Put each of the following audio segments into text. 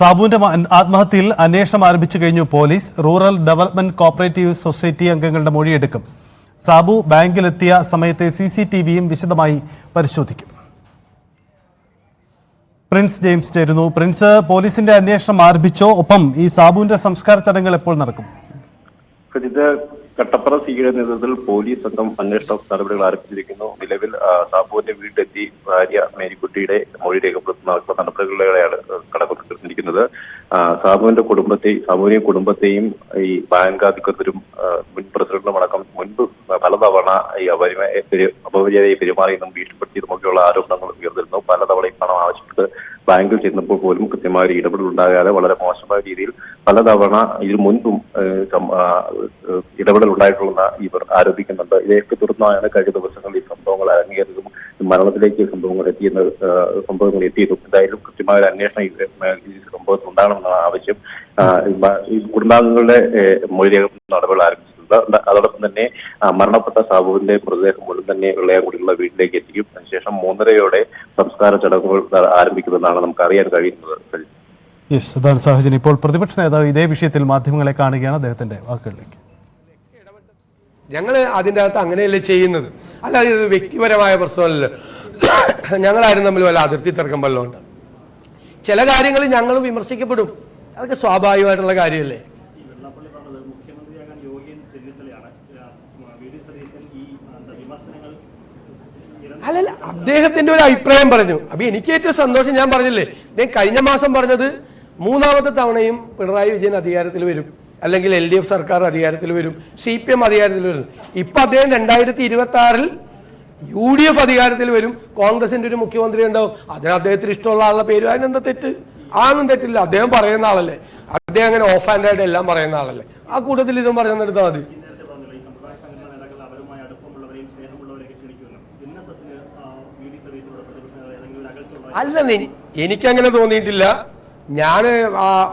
സാബുവിന്റെ ആത്മഹത്യയിൽ അന്വേഷണം ആരംഭിച്ചു കഴിഞ്ഞു police. Rural development cooperative society അംഗങ്ങളുടെ മൊഴിയെടുക്കും. സാബു ബാങ്കിലെത്തിയ സമയത്തെ CCTVയും വിശദമായി പരിശോധിക്കും. പ്രിൻസ് ജെയിംസ് ചേരുന്നു. പ്രിൻസ്, പോലീസിന്റെ അന്വേഷണം ആരംഭിച്ചോ? ഒപ്പം ഈ സാബുവിന്റെ സംസ്കാര ചടങ്ങുകൾ എപ്പോൾ നടക്കും? കട്ടപ്പന സിയുടെ നേതൃത്വത്തിൽ പോലീസ് സംഘം അന്വേഷണ നടപടികൾ ആരംഭിച്ചിരിക്കുന്നു. നിലവിൽ സാബുവിന്റെ വീട്ടിലെത്തി ഭാര്യ മേരിക്കുട്ടിയുടെ മൊഴി രേഖപ്പെടുത്തുന്ന നടപടികളിലാണ് കടന്നിരിക്കുന്നത്. സാബുവിനെയും കുടുംബത്തെയും ഈ ബാങ്ക് അധികൃതരും മുൻ പ്രസിഡന്റും അടക്കം മുൻപ് പലതവണ ഈ അപമര്യാദയായി പെരുമാറിയെന്നും ഭീഷണിപ്പെടുത്തിയതുമൊക്കെയുള്ള ആരോപണങ്ങൾ ഉയർന്നിരുന്നു. പലതവണയും പണം ആവശ്യപ്പെട്ട് ബാങ്കിൽ ചെന്നപ്പോൾ പോലും കൃത്യമായ ഒരു ഇടപെടൽ ഉണ്ടാകാതെ വളരെ മോശമായ രീതിയിൽ പലതവണ ഇതിനു മുൻപും ഇടപെടൽ ഉണ്ടായിട്ടുള്ള ഇവർ ആരോപിക്കുന്നുണ്ട്. ഇതേക്ക് തുടർന്നാണ് കഴിഞ്ഞ ദിവസങ്ങളിൽ ഈ സംഭവങ്ങൾ അരങ്ങേറിയതും മരണത്തിലേക്ക് സംഭവങ്ങൾ എത്തിയതും. എന്തായാലും കൃത്യമായ ഒരു അന്വേഷണം ഈ സംഭവത്തിൽ ഉണ്ടാകണമെന്നാണ് ആവശ്യം. ഈ കുടുംബാംഗങ്ങളുടെ മൊഴി രേഖപ്പെടുത്തുന്ന നടപടികൾ ആരംഭിച്ചിട്ടുണ്ട്. അതോടൊപ്പം തന്നെ മരണപ്പെട്ട സാബുവിന്റെ മൃതദേഹം ഉടൻ തന്നെ വെള്ളയാംകുടിയുള്ള വീട്ടിലേക്ക് എത്തിക്കും. അതിനുശേഷം 3:30 സംസ്കാര ചടങ്ങുകൾ ആരംഭിക്കുമെന്നാണ് നമുക്ക് അറിയാൻ കഴിയുന്നത്. അതാണ് സാഹചര്യം. ഇപ്പോൾ പ്രതിപക്ഷ നേതാവ് ഇതേ വിഷയത്തിൽ മാധ്യമങ്ങളെ കാണുകയാണ്. അദ്ദേഹത്തിന്റെ വാക്കുകളിലേക്ക്. ഞങ്ങൾ അതിൻ്റെ അകത്ത് അങ്ങനെയല്ലേ ചെയ്യുന്നത്, അല്ലാതെ ഇത് വ്യക്തിപരമായ പ്രശ്നമല്ലല്ലോ. ഞങ്ങളാരും തമ്മിൽ വല്ല അതിർത്തി തർക്കം വല്ലതുണ്ട്. ചില കാര്യങ്ങൾ ഞങ്ങൾ വിമർശിക്കപ്പെടും, അതൊക്കെ സ്വാഭാവികമായിട്ടുള്ള കാര്യമല്ലേ. അല്ലല്ല, അദ്ദേഹത്തിന്റെ ഒരു അഭിപ്രായം പറഞ്ഞു. അപ്പൊ എനിക്ക് ഏറ്റവും സന്തോഷം, ഞാൻ പറഞ്ഞില്ലേ, ഞാൻ കഴിഞ്ഞ മാസം പറഞ്ഞത് 3ാമത്തെ തവണയും പിണറായി വിജയൻ അധികാരത്തിൽ വരും, അല്ലെങ്കിൽ LDF സർക്കാർ അധികാരത്തിൽ വരും, CPM അധികാരത്തിൽ വരും. ഇപ്പൊ അദ്ദേഹം 2026-ൽ UDF അധികാരത്തിൽ വരും, കോൺഗ്രസിന്റെ ഒരു മുഖ്യമന്ത്രി ഉണ്ടാവും. അതിന് അദ്ദേഹത്തിന് ഇഷ്ടമുള്ള ആളുടെ പേര്, അതിനെന്താ തെറ്റ്? ആന്നും തെറ്റില്ല. അദ്ദേഹം പറയുന്ന ആളല്ലേ, അദ്ദേഹം അങ്ങനെ ഓഫ് ഹാൻഡ് ആയിട്ട് എല്ലാം പറയുന്ന ആളല്ലേ. ആ കൂട്ടത്തിൽ ഇതും പറയുന്നെടുത്താൽ മതി. അല്ല, എനിക്കങ്ങനെ തോന്നിയിട്ടില്ല. ഞാൻ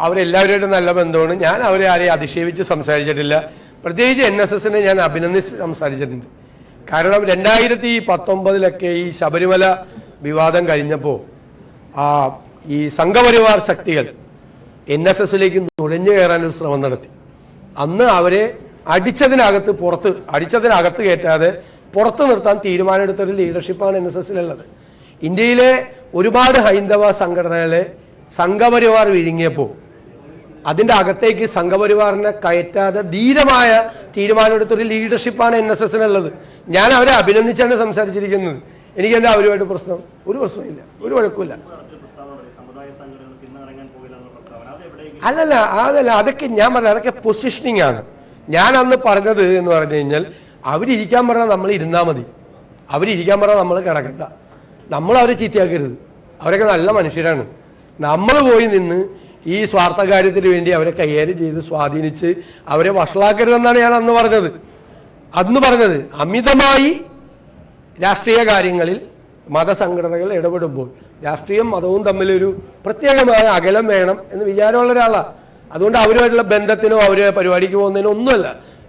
അവരെല്ലാവരുമായിട്ട് നല്ല ബന്ധമാണ്. ഞാൻ അവരെ ആരെയും അധിക്ഷേപിച്ച് സംസാരിച്ചിട്ടില്ല. പ്രത്യേകിച്ച് NSSനെ ഞാൻ അഭിനന്ദിച്ച് സംസാരിച്ചിട്ടുണ്ട്. കാരണം 2019-ലൊക്കെ ഈ ശബരിമല വിവാദം കഴിഞ്ഞപ്പോൾ ഈ സംഘപരിവാർ ശക്തികൾ NSSലേക്ക് നുഴഞ്ഞു കയറാനൊരു ശ്രമം നടത്തി. അന്ന് അവരെ അടിച്ചതിനകത്ത് കയറ്റാതെ പുറത്തു നിർത്താൻ തീരുമാനമെടുത്തൊരു ലീഡർഷിപ്പാണ് NSSലുള്ളത്. ഇന്ത്യയിലെ ഒരുപാട് ഹൈന്ദവ സംഘടനകളെ സംഘപരിവാർ വിഴുങ്ങിയപ്പോൾ അതിന്റെ അകത്തേക്ക് സംഘപരിവാറിനെ കയറ്റാതെ ധീരമായ തീരുമാനമെടുത്തൊരു ലീഡർഷിപ്പാണ് NSSനുള്ളത്. ഞാൻ അവരെ അഭിനന്ദിച്ചാണ് സംസാരിച്ചിരിക്കുന്നത്. എനിക്ക് എന്താ അവരുമായിട്ട് പ്രശ്നം? ഒരു പ്രശ്നമില്ല, ഒരു വഴക്കുമില്ല. അതല്ല, അതൊക്കെ ഞാൻ പറഞ്ഞത് അതൊക്കെ പൊസിഷനിങ് ആണ്. ഞാൻ അന്ന് പറഞ്ഞത് എന്ന് പറഞ്ഞു കഴിഞ്ഞാൽ, അവരിയ്ക്കാൻ പറഞ്ഞാൽ നമ്മൾ ഇരുന്നാൽ മതി, അവരിയ്ക്കാൻ പറഞ്ഞാൽ നമ്മൾ കിടക്കണ്ട, നമ്മൾ അവരെ ചീത്തയാക്കരുത്. അവരൊക്കെ നല്ല മനുഷ്യരാണ്. നമ്മൾ പോയി നിന്ന് ഈ സ്വാർത്ഥ കാര്യത്തിന് വേണ്ടി അവരെ കൈകാര്യം ചെയ്ത് സ്വാധീനിച്ച് അവരെ വഷളാക്കരുതെന്നാണ് ഞാൻ അന്ന് പറഞ്ഞത്. അമിതമായി രാഷ്ട്രീയ കാര്യങ്ങളിൽ മതസംഘടനകൾ ഇടപെടുമ്പോൾ രാഷ്ട്രീയവും മതവും തമ്മിലൊരു പ്രത്യേകമായ അകലം വേണം എന്ന് വിചാരമുള്ള ഒരാളാണ്. അതുകൊണ്ട് അവരുമായിട്ടുള്ള ബന്ധത്തിനോ അവര് പരിപാടിക്ക് പോകുന്നതിനോ ഒന്നുമല്ല.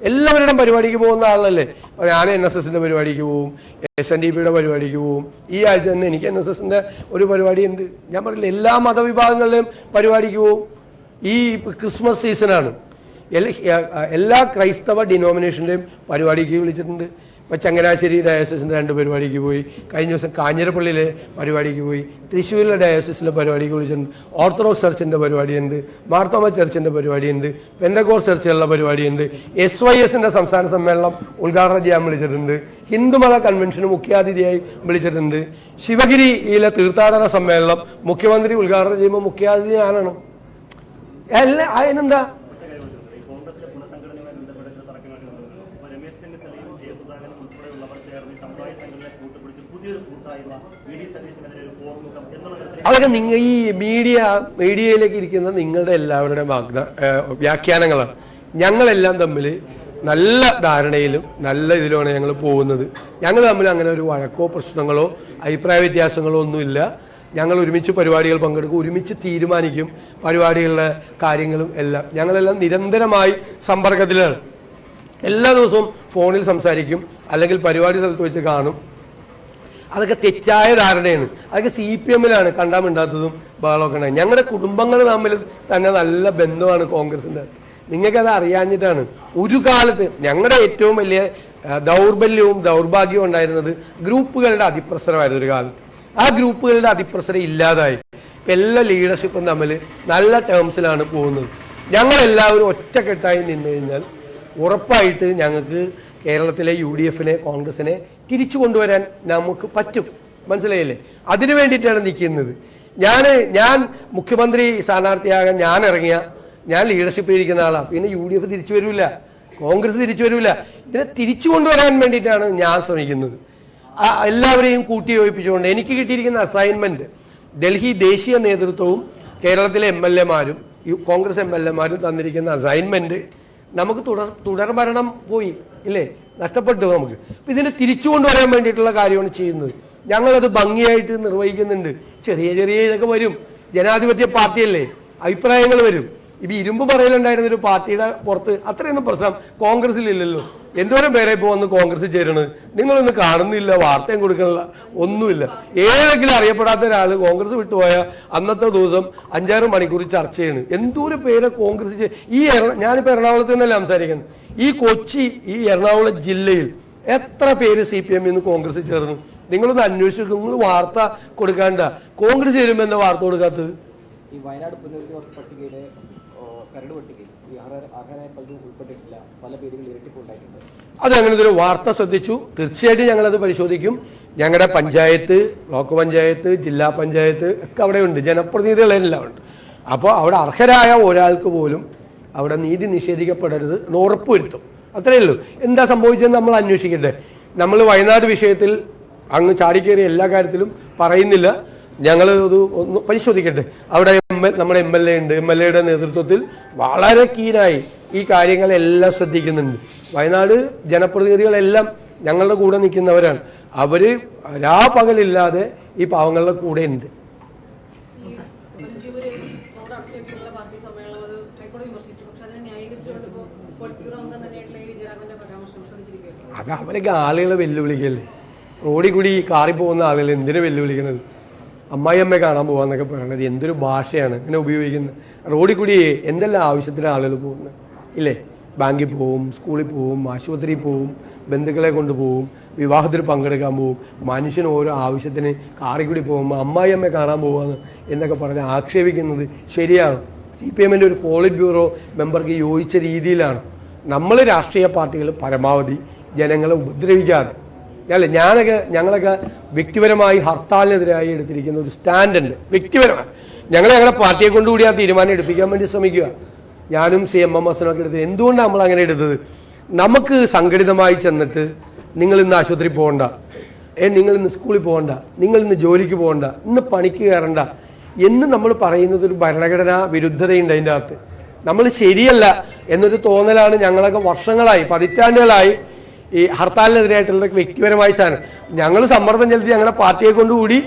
എല്ലാവരുടെയും പരിപാടിക്ക് പോകുന്ന ആളല്ലേ. ഞാൻ NSSന്റെ പരിപാടിക്ക് പോവും, SNDPയുടെ പരിപാടിക്ക് പോവും. ഈ ആഴ്ച തന്നെ എനിക്ക് NSSന്റെ ഒരു പരിപാടി ഉണ്ട്. ഞാൻ പറഞ്ഞില്ല, എല്ലാ മതവിഭാഗങ്ങളുടെയും പരിപാടിക്ക് പോവും. ഈ ക്രിസ്മസ് സീസണാണ്, എല്ലാ ക്രൈസ്തവ ഡിനോമിനേഷൻ്റെയും പരിപാടിക്ക് വിളിച്ചിട്ടുണ്ട്. ഇപ്പം ചങ്ങനാശ്ശേരി ഡയോസിസിൻ്റെ 2 പരിപാടിക്ക് പോയി, കഴിഞ്ഞ ദിവസം കാഞ്ഞിരപ്പള്ളിയിലെ പരിപാടിക്ക് പോയി, തൃശ്ശൂരിലെ ഡയോസിസിലെ പരിപാടിക്ക് വിളിച്ചിട്ടുണ്ട്. ഓർത്തഡോക്സ് ചർച്ചിൻ്റെ പരിപാടിയുണ്ട്, മാർത്തോമ ചർച്ചിൻ്റെ പരിപാടിയുണ്ട്, പെന്തക്കോസ്റ്റ് ചർച്ചുകളുടെ പരിപാടിയുണ്ട്, SYSന്റെ സംസ്ഥാന സമ്മേളനം ഉദ്ഘാടനം ചെയ്യാൻ വിളിച്ചിട്ടുണ്ട്, ഹിന്ദുമത കൺവെൻഷന് മുഖ്യാതിഥിയായി വിളിച്ചിട്ടുണ്ട്, ശിവഗിരിയിലെ തീർത്ഥാടന സമ്മേളനം മുഖ്യമന്ത്രി ഉദ്ഘാടനം ചെയ്യുമ്പോൾ മുഖ്യാതിഥി ഞാനാണ്. അതിനെന്താ? അതൊക്കെ ഈ മീഡിയയിലേക്ക് ഇരിക്കുന്ന നിങ്ങളുടെ എല്ലാവരുടെയും വ്യാഖ്യാനങ്ങളാണ്. ഞങ്ങളെല്ലാം തമ്മിൽ നല്ല ധാരണയിലും നല്ല ഇതിലുമാണ് ഞങ്ങൾ പോകുന്നത്. ഞങ്ങൾ തമ്മിൽ അങ്ങനെ ഒരു വഴക്കോ പ്രശ്നങ്ങളോ അഭിപ്രായ വ്യത്യാസങ്ങളോ ഒന്നുമില്ല. ഞങ്ങൾ ഒരുമിച്ച് പരിപാടികൾ പങ്കെടുക്കും, ഒരുമിച്ച് തീരുമാനിക്കും പരിപാടികളുടെ കാര്യങ്ങളും എല്ലാം. ഞങ്ങളെല്ലാം നിരന്തരമായി സമ്പർക്കത്തിലാണ്. എല്ലാ ദിവസവും ഫോണിൽ സംസാരിക്കും, അല്ലെങ്കിൽ പരിപാടി സ്ഥലത്ത് വെച്ച് കാണും. അതൊക്കെ തെറ്റായ ധാരണയാണ്. അതൊക്കെ CPM കണ്ടാൻ മിണ്ടാത്തതും ബഹളമൊക്കെ ഉണ്ടായി. ഞങ്ങളുടെ കുടുംബങ്ങൾ തമ്മിൽ തന്നെ നല്ല ബന്ധമാണ് കോൺഗ്രസിന്റെ. നിങ്ങൾക്കത് അറിയാഞ്ഞിട്ടാണ്. ഒരു കാലത്ത് ഞങ്ങളുടെ ഏറ്റവും വലിയ ദൗർബല്യവും ദൗർഭാഗ്യവും ഉണ്ടായിരുന്നത് ഗ്രൂപ്പുകളുടെ അതിപ്രസരമായിരുന്നു ഒരു കാലത്ത്. ആ ഗ്രൂപ്പുകളുടെ അതിപ്രസരം ഇല്ലാതായി. എല്ലാ ലീഡർഷിപ്പും തമ്മിൽ നല്ല ടേംസിലാണ് പോകുന്നത്. ഞങ്ങളെല്ലാവരും ഒറ്റക്കെട്ടായി നിന്ന് കഴിഞ്ഞാൽ ഉറപ്പായിട്ട് ഞങ്ങൾക്ക് കേരളത്തിലെ UDF-നെ കോൺഗ്രസിനെ തിരിച്ചു കൊണ്ടുവരാൻ നമുക്ക് പറ്റും. മനസ്സിലായില്ലേ? അതിനു വേണ്ടിയിട്ടാണ് നിൽക്കുന്നത്. ഞാൻ മുഖ്യമന്ത്രി സ്ഥാനാർത്ഥിയാകാൻ ഞാൻ ഇറങ്ങിയ ഞാൻ ലീഡർഷിപ്പിൽ ഇരിക്കുന്ന ആളാണ്. പിന്നെ UDF തിരിച്ചു വരില്ല, കോൺഗ്രസ് തിരിച്ചു വരില്ല. ഇതിനെ തിരിച്ചു കൊണ്ടുവരാൻ വേണ്ടിയിട്ടാണ് ഞാൻ ശ്രമിക്കുന്നത്. എല്ലാവരെയും കൂട്ടിയോജിപ്പിച്ചുകൊണ്ട് എനിക്ക് കിട്ടിയിരിക്കുന്ന അസൈൻമെന്റ് ഡൽഹി ദേശീയ നേതൃത്വവും കേരളത്തിലെ MLA-മാരും കോൺഗ്രസ് MLA-മാരും തന്നിരിക്കുന്ന അസൈൻമെന്റ് നമുക്ക് തുടർഭരണം പോയി ഇല്ലേ, നഷ്ടപ്പെട്ടു നമുക്ക്. ഇതിനെ തിരിച്ചു കൊണ്ടുവരാൻ വേണ്ടിയിട്ടുള്ള കാര്യമാണ് ചെയ്യുന്നത്. ഞങ്ങളത് ഭംഗിയായിട്ട് നിർവഹിക്കുന്നുണ്ട്. ചെറിയ ചെറിയ ഇതൊക്കെ വരും. ജനാധിപത്യ പാർട്ടിയല്ലേ, അഭിപ്രായങ്ങൾ വരും. ഇപ്പൊ ഇരുമ്പ് പറയലുണ്ടായിരുന്ന ഒരു പാർട്ടിയുടെ പുറത്ത് അത്രയൊന്നും പ്രശ്നം കോൺഗ്രസിലില്ലല്ലോ. എന്തോരം പേരെ ഇപ്പോൾ വന്ന് കോൺഗ്രസ് ചേരണത് നിങ്ങളൊന്നും കാണുന്നില്ല, വാർത്തയും കൊടുക്കണില്ല, ഒന്നുമില്ല. ഏതെങ്കിലും അറിയപ്പെടാത്ത ഒരാൾ കോൺഗ്രസ് വിട്ടുപോയ അന്നത്തെ ദിവസം 5-6 മണിക്കൂർ ചർച്ച ചെയ്യണ്. എന്തോരം പേരെ കോൺഗ്രസ് ഞാനിപ്പോ എറണാകുളത്ത് തന്നെയല്ല സംസാരിക്കുന്നത്. ഈ കൊച്ചി, ഈ എറണാകുളം ജില്ലയിൽ എത്ര പേര് CPM കോൺഗ്രസ് ചേർന്നു? നിങ്ങളൊന്ന് അന്വേഷിച്ചു. നിങ്ങൾ വാർത്ത കൊടുക്കാണ്ട കോൺഗ്രസ് ചേരുമ്പോ എന്താ വാർത്ത കൊടുക്കാത്തത്? ഈ വയനാട് പുനരധിവാസ പട്ടികയിലെ കരട് പട്ടികയിൽ ഈ അർഹരായ പലരും ഉൾപ്പെട്ടിട്ടില്ല, പല പേരുകൾ ഇരട്ടിപ്പുണ്ടായിട്ടുണ്ട്. അത് അങ്ങനെ ഒരു വാർത്ത ശ്രദ്ധിച്ചു. തീർച്ചയായിട്ടും ഞങ്ങളത് പരിശോധിക്കും. ഞങ്ങളുടെ പഞ്ചായത്ത്, ബ്ലോക്ക് പഞ്ചായത്ത്, ജില്ലാ പഞ്ചായത്ത് ഒക്കെ അവിടെ ഉണ്ട്, ജനപ്രതിനിധികളെല്ലാം ഉണ്ട്. അപ്പോൾ അവിടെ അർഹരായ ഒരാൾക്ക് പോലും അവിടെ നീതി നിഷേധിക്കപ്പെടരുത് എന്ന് ഉറപ്പുവരുത്തും. അത്രയേ ഉള്ളൂ. എന്താ സംഭവിച്ചതെന്ന് നമ്മൾ അന്വേഷിക്കട്ടെ. നമ്മൾ വയനാട് വിഷയത്തിൽ അങ്ങ് ചാടിക്കേറിയ എല്ലാ കാര്യത്തിലും പറയുന്നില്ല. ഞങ്ങൾ അത് ഒന്ന് പരിശോധിക്കട്ടെ. അവിടെ നമ്മുടെ MLA ഉണ്ട്. MLA-യുടെ നേതൃത്വത്തിൽ വളരെ കീനായി ഈ കാര്യങ്ങളെല്ലാം ശ്രദ്ധിക്കുന്നുണ്ട്. വയനാട് ജനപ്രതിനിധികളെല്ലാം ഞങ്ങളുടെ കൂടെ നിൽക്കുന്നവരാണ്. അവര് രാപകലില്ലാതെ ഈ പാവങ്ങളുടെ കൂടെ ഉണ്ട്. അത് അവരൊക്കെ ആളുകളെ വെല്ലുവിളിക്കല്ലേ. റോഡിൽ കൂടി കാറിൽ പോകുന്ന ആളുകൾ എന്തിനു വെല്ലുവിളിക്കുന്നത്? അമ്മായിയമ്മയെ കാണാൻ പോകാന്നൊക്കെ പറയണത് എന്തൊരു ഭാഷയാണ് ഇങ്ങനെ ഉപയോഗിക്കുന്നത്. റോഡിൽ കൂടി എന്തെല്ലാം ആവശ്യത്തിന് ആളുകൾ പോകുന്നത് ഇല്ലേ? ബാങ്കിൽ പോവും, സ്കൂളിൽ പോവും, ആശുപത്രിയിൽ പോവും, ബന്ധുക്കളെ കൊണ്ടുപോകും, വിവാഹത്തിൽ പങ്കെടുക്കാൻ പോവും. മനുഷ്യന് ഓരോ ആവശ്യത്തിന് കാറിൽ കൂടി പോകുമ്പോൾ അമ്മായിയമ്മയെ കാണാൻ പോകാന്ന് എന്നൊക്കെ പറഞ്ഞ് ആക്ഷേപിക്കുന്നത് ശരിയാണ്. CPM-ന്റെ ഒരു പോളിറ്റ് ബ്യൂറോ മെമ്പർക്ക് യോജിച്ച രീതിയിലാണ്. നമ്മൾ രാഷ്ട്രീയ പാർട്ടികൾ പരമാവധി ജനങ്ങളെ ഉപദ്രവിക്കാതെ ഞങ്ങളൊക്കെ വ്യക്തിപരമായി ഹർത്താലിനെതിരായി എടുത്തിരിക്കുന്ന ഒരു സ്റ്റാൻഡ് ഉണ്ട്. വ്യക്തിപരമായി ഞങ്ങളുടെ പാർട്ടിയെ കൊണ്ടുകൂടി ആ തീരുമാനം എടുപ്പിക്കാൻ വേണ്ടി ശ്രമിക്കുക. ഞാനും CMMS-നൊക്കെ എടുത്തത് എന്തുകൊണ്ടാണ് നമ്മൾ അങ്ങനെ എടുത്തത്? നമുക്ക് സംഘടിതമായി ചെന്നിട്ട് നിങ്ങൾ ഇന്ന് ആശുപത്രി പോകണ്ട, നിങ്ങൾ ഇന്ന് സ്കൂളിൽ പോകണ്ട, നിങ്ങൾ ഇന്ന് ജോലിക്ക് പോകണ്ട, ഇന്ന് പണിക്ക് കയറണ്ട എന്ന് നമ്മൾ പറയുന്നത് ഒരു ഭരണഘടനാ വിരുദ്ധതയുണ്ട് അതിൻ്റെ അകത്ത്. നമ്മൾ ശരിയല്ല എന്നൊരു തോന്നലാണ് ഞങ്ങളൊക്കെ വർഷങ്ങളായി, പതിറ്റാണ്ടുകളായി ഈ ഹർത്താലിനെതിരായിട്ടുള്ള വ്യക്തിപരമായ സാധനം. ഞങ്ങൾ സമ്മർദ്ദം ചെലുത്തി ഞങ്ങളുടെ പാർട്ടിയെ കൊണ്ടുകൂടി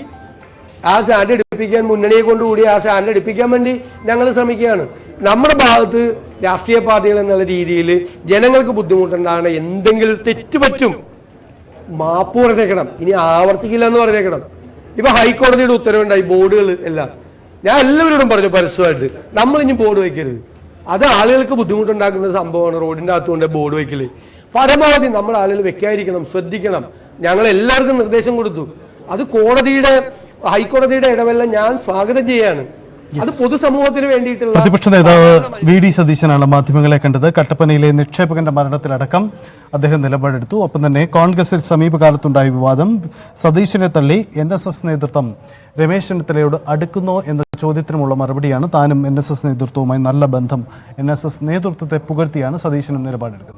ആ സ്റ്റാൻഡ് എടുപ്പിക്കാൻ, മുന്നണിയെ കൊണ്ടുകൂടി ആ സ്റ്റാൻഡ് എടുപ്പിക്കാൻ വേണ്ടി ഞങ്ങൾ ശ്രമിക്കുകയാണ്. നമ്മുടെ ഭാഗത്ത് രാഷ്ട്രീയ പാർട്ടികൾ എന്നുള്ള രീതിയിൽ ജനങ്ങൾക്ക് ബുദ്ധിമുട്ടുണ്ടാകണം, എന്തെങ്കിലും തെറ്റ് പറ്റും, മാപ്പ് പറഞ്ഞേക്കണം, ഇനി ആവർത്തിക്കില്ല എന്ന് പറഞ്ഞേക്കണം. ഇപ്പൊ ഹൈക്കോടതിയുടെ ഉത്തരവുണ്ടായി, ബോർഡുകൾ എല്ലാം. ഞാൻ എല്ലാവരോടും പറഞ്ഞു പരസ്യമായിട്ട്, നമ്മൾ ഇനി ബോർഡ് വയ്ക്കരുത്, അത് ആളുകൾക്ക് ബുദ്ധിമുട്ടുണ്ടാക്കുന്ന സംഭവമാണ്. റോഡിന്റെ അകത്തുകൊണ്ട് ബോർഡ് വയ്ക്കല് പരമാവധി നമ്മൾ ആളുകൾ വെക്കാതിരിക്കണം, ശ്രദ്ധിക്കണം. ഞങ്ങൾ എല്ലാവർക്കും നിർദ്ദേശം കൊടുത്തു. അത് ഹൈക്കോടതിയുടെ ഇടപെടൽ ഞാൻ സ്വാഗതം ചെയ്യാണ്. അത് പൊതുസമൂഹത്തിന് വേണ്ടിയിട്ടുള്ള. പ്രതിപക്ഷ നേതാവ് VD സതീശനാണ് മാധ്യമങ്ങളെ കണ്ടത്. കട്ടപ്പനയിലെ നിക്ഷേപകന്റെ മരണത്തിലടക്കം അദ്ദേഹം നിലപാടെടുത്തു. ഒപ്പം തന്നെ കോൺഗ്രസിൽ സമീപകാലത്തുണ്ടായ വിവാദം സതീശനെ തള്ളി NSS നേതൃത്വം രമേശ് ചെന്നിത്തലയോട് അടുക്കുന്നോ എന്ന ചോദ്യത്തിനുമുള്ള മറുപടിയാണ്. താനും NSS നേതൃത്വവുമായി നല്ല ബന്ധം, NSS നേതൃത്വത്തെ പുകഴ്ത്തിയാണ് സതീശനും നിലപാടെടുക്കുന്നത്.